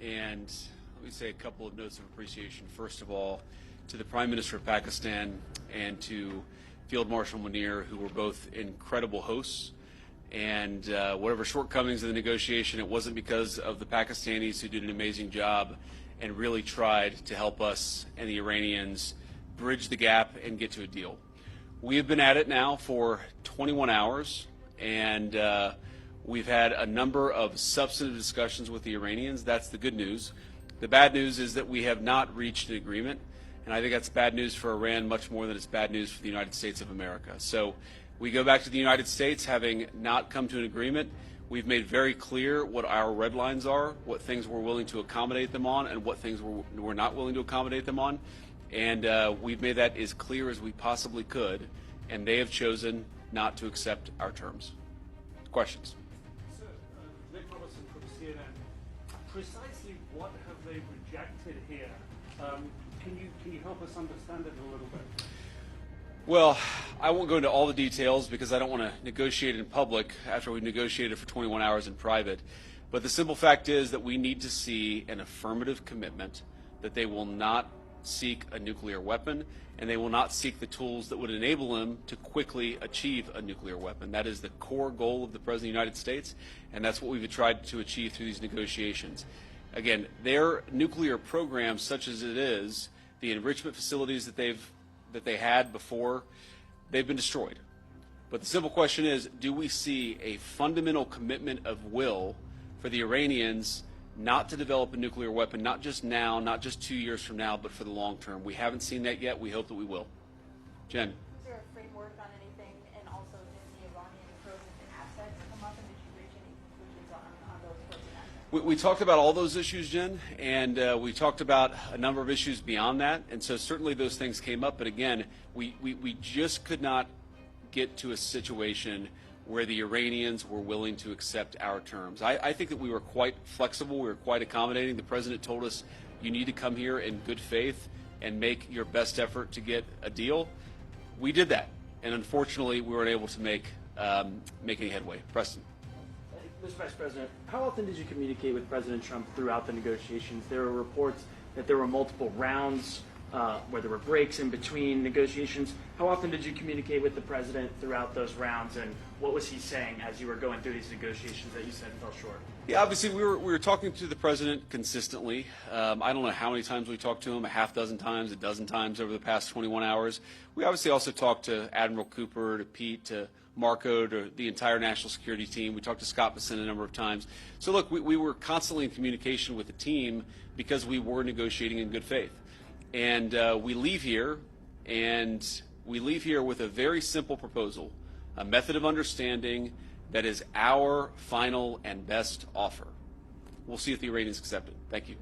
and let me say a couple of notes of appreciation. First of all, to the Prime Minister of Pakistan and to Field Marshal Munir, who were both incredible hosts. And whatever shortcomings of the negotiation, it wasn't because of the Pakistanis, who did an amazing job and really tried to help us and the Iranians bridge the gap and get to a deal. We have been at it now for 21 hours, and we've had a number of substantive discussions with the Iranians. That's the good news. The bad news is that we have not reached an agreement, and I think that's bad news for Iran much more than it's bad news for the United States of America. So we go back to the United States having not come to an agreement. We've made very clear what our red lines are, what things we're willing to accommodate them on, and what things we're not willing to accommodate them on. And we've made that as clear as we possibly could, and they have chosen not to accept our terms. Questions? Sir, Nick Robertson from CNN. Precisely what have they rejected here? Can you help us understand it a little bit? Well, I won't go into all the details because I don't want to negotiate in public after we've negotiated for 21 hours in private. But the simple fact is that we need to see an affirmative commitment that they will not seek a nuclear weapon, and they will not seek the tools that would enable them to quickly achieve a nuclear weapon. That is the core goal of the President of the United States, and that's what we've tried to achieve through these negotiations. Again, their nuclear program, such as it is, the enrichment facilities that they had before, they've been destroyed. But the simple question is, do we see a fundamental commitment of will for the Iranians not to develop a nuclear weapon, not just now, not just 2 years from now, but for the long term? We haven't seen that yet. We hope that we will. Jen. Is there a framework on anything, and also did the Iranian frozen assets come up, and did you reach any conclusions on those frozen assets? We talked about all those issues, Jen, and we talked about a number of issues beyond that, and so certainly those things came up, but again, we just could not get to a situation where the Iranians were willing to accept our terms. I think that we were quite flexible, we were quite accommodating. The President told us, you need to come here in good faith and make your best effort to get a deal. We did that, and unfortunately we weren't able to make any headway. Preston. Mr. Vice President, how often did you communicate with President Trump throughout the negotiations? There were reports that there were multiple rounds where there were breaks in between negotiations. How often did you communicate with the President throughout those rounds, and what was he saying as you were going through these negotiations that you said fell short? Yeah, obviously we were talking to the President consistently. I don't know how many times we talked to him, a half dozen times, a dozen times over the past 21 hours. We obviously also talked to Admiral Cooper, to Pete, to Marco, to the entire national security team. We talked to Scott Besson a number of times. So look, we were constantly in communication with the team because we were negotiating in good faith. And we leave here with a very simple proposal, a method of understanding that is our final and best offer. We'll see if the Iranians accept it. Thank you.